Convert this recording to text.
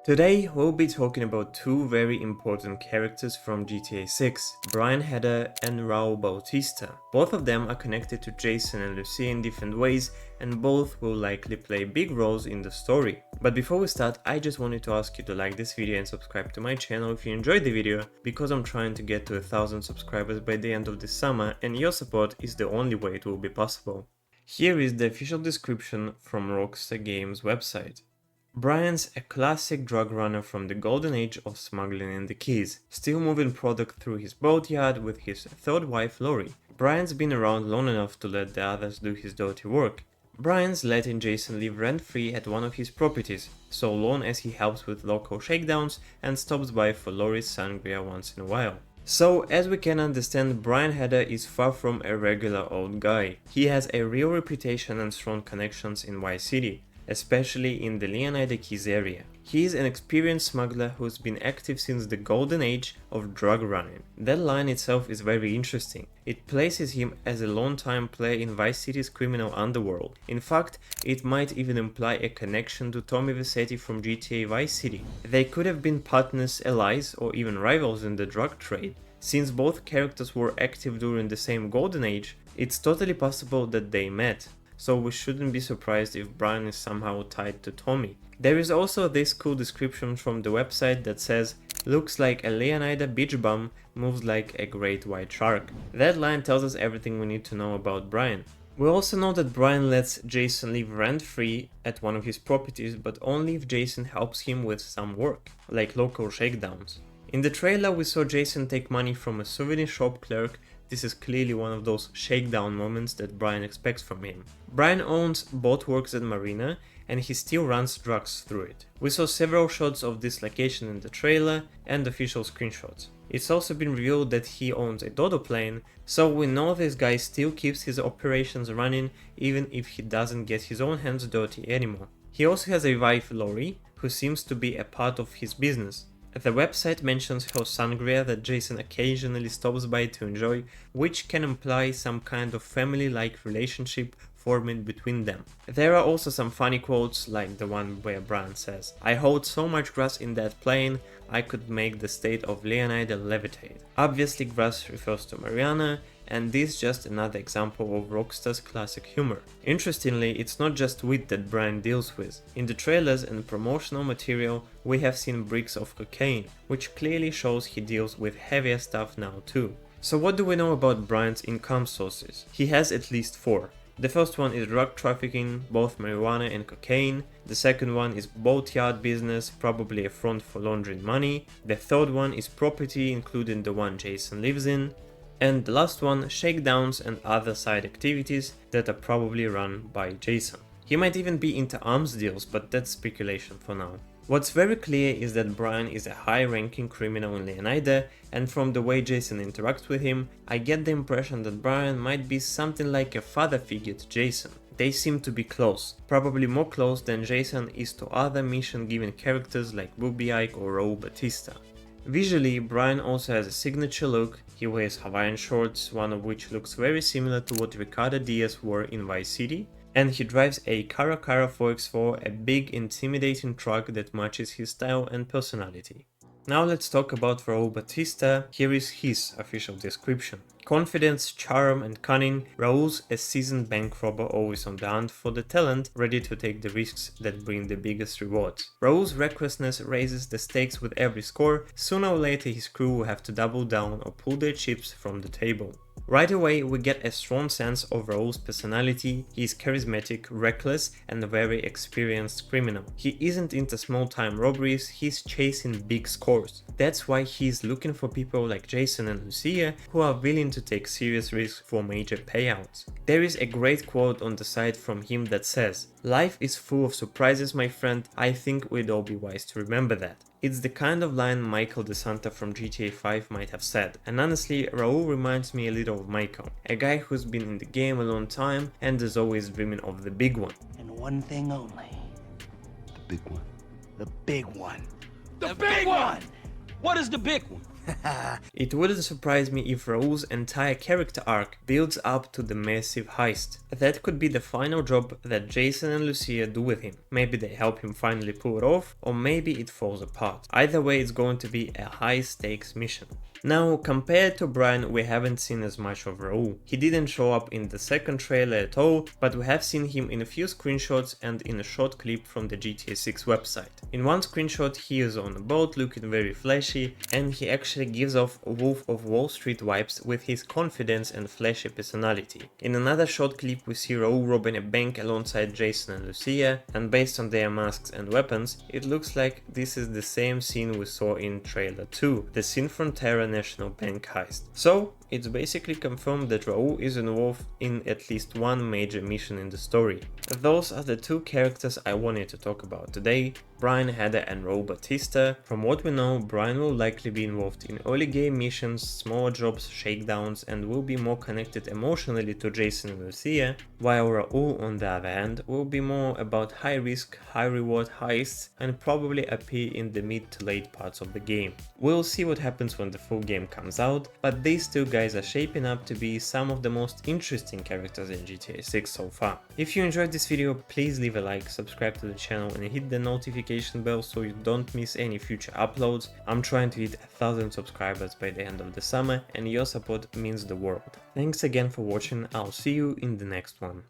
Today we'll be talking about two very important characters from GTA 6, Heder and Raul Bautista. Both of them are connected to Jason and Lucia in different ways, and both will likely play big roles in the story. But before we start, I just wanted to ask you to like this video and subscribe to my channel if you enjoyed the video, because I'm trying to get to 1000 subscribers by the end of this summer, and your support is the only way it will be possible. Here is the official description from Rockstar Games website. Brian's a classic drug runner from the golden age of smuggling in the Keys, still moving product through his boatyard with his third wife Lori. Brian's been around long enough to let the others do his dirty work. Brian's letting Jason live rent-free at one of his properties, so long as he helps with local shakedowns and stops by for Lori's sangria once in a while. So, as we can understand, Heder is far from a regular old guy. He has a real reputation and strong connections in Vice City, especially in the Leonida Keys area. He is an experienced smuggler who's been active since the golden age of drug running. That line itself is very interesting. It places him as a long-time player in Vice City's criminal underworld. In fact, it might even imply a connection to Tommy Vercetti from GTA Vice City. They could have been partners, allies, or even rivals in the drug trade. Since both characters were active during the same golden age, it's totally possible that they met. So we shouldn't be surprised if Brian is somehow tied to Tommy. There is also this cool description from the website that says, "Looks like a Leonida beach bum, moves like a great white shark." That line tells us everything we need to know about Brian. We also know that Brian lets Jason live rent-free at one of his properties, but only if Jason helps him with some work, like local shakedowns. In the trailer we saw Jason take money from a souvenir shop clerk. This is clearly one of those shakedown moments that Brian expects from him. Brian owns boat works at Marina, and he still runs drugs through it. We saw several shots of this location in the trailer and official screenshots. It's also been revealed that he owns a Dodo plane, so we know this guy still keeps his operations running even if he doesn't get his own hands dirty anymore. He also has a wife, Lori, who seems to be a part of his business. The website mentions her sangria that Jason occasionally stops by to enjoy, which can imply some kind of family-like relationship forming between them. There are also some funny quotes, like the one where Brian says, "I hold so much grass in that plane, I could make the state of Leonida levitate." Obviously grass refers to Mariana, and this is just another example of Rockstar's classic humor. Interestingly, it's not just weed that Brian deals with. In the trailers and promotional material, we have seen bricks of cocaine, which clearly shows he deals with heavier stuff now too. So what do we know about Brian's income sources? He has at least four. The first one is drug trafficking, both marijuana and cocaine. The second one is boatyard business, probably a front for laundering money. The third one is property, including the one Jason lives in. And the last one, shakedowns and other side activities that are probably run by Jason. He might even be into arms deals, but that's speculation for now. What's very clear is that Brian is a high-ranking criminal in Leonida, and from the way Jason interacts with him, I get the impression that Brian might be something like a father figure to Jason. They seem to be close, probably more close than Jason is to other mission-given characters like Booby Ike or Raul Bautista. Visually, Brian also has a signature look. He wears Hawaiian shorts, one of which looks very similar to what Ricardo Diaz wore in Vice City, and he drives a Cara 4x4, a big intimidating truck that matches his style and personality. Now let's talk about Raul Bautista. Here is his official description. Confidence, charm and cunning, Raul's a seasoned bank robber always on the hunt for the talent, ready to take the risks that bring the biggest rewards. Raul's recklessness raises the stakes with every score. Sooner or later his crew will have to double down or pull their chips from the table. Right away we get a strong sense of Raul's personality. He is charismatic, reckless and a very experienced criminal. He isn't into small-time robberies, he's chasing big scores. That's why he's looking for people like Jason and Lucia who are willing to take serious risks for major payouts. There is a great quote on the site from him that says, "Life is full of surprises, my friend. I think we'd all be wise to remember that." It's the kind of line Michael DeSanta from GTA 5 might have said, and honestly, Raul reminds me a little of Michael, a guy who's been in the game a long time and is always dreaming of the big one. And one thing only. The big one. The big one. The big one! What is the big one? It wouldn't surprise me if Raul's entire character arc builds up to the massive heist. That could be the final job that Jason and Lucia do with him. Maybe they help him finally pull it off, or maybe it falls apart. Either way, it's going to be a high stakes mission. Now, compared to Brian, we haven't seen as much of Raul. He didn't show up in the second trailer at all, but we have seen him in a few screenshots and in a short clip from the GTA 6 website. In one screenshot he is on a boat looking very flashy, and he actually gives off Wolf of Wall Street vibes with his confidence and flashy personality. In another short clip we see Raul robbing a bank alongside Jason and Lucia, and based on their masks and weapons, it looks like this is the same scene we saw in trailer 2, the scene from Terra National Bank heist. So it's basically confirmed that Raul is involved in at least one major mission in the story. Those are the two characters I wanted to talk about today, Brian, Heder and Raul Bautista. From what we know, Brian will likely be involved in early game missions, smaller jobs, shakedowns, and will be more connected emotionally to Jason and Lucia, while Raul on the other hand will be more about high risk, high reward heists and probably appear in the mid to late parts of the game. We'll see what happens when the full game comes out, but these two guys are shaping up to be some of the most interesting characters in GTA 6 so far. If you enjoyed this video, please leave a like, subscribe to the channel and hit the notification bell so you don't miss any future uploads. I'm trying to hit 1,000 subscribers by the end of the summer and your support means the world. Thanks again for watching, I'll see you in the next one.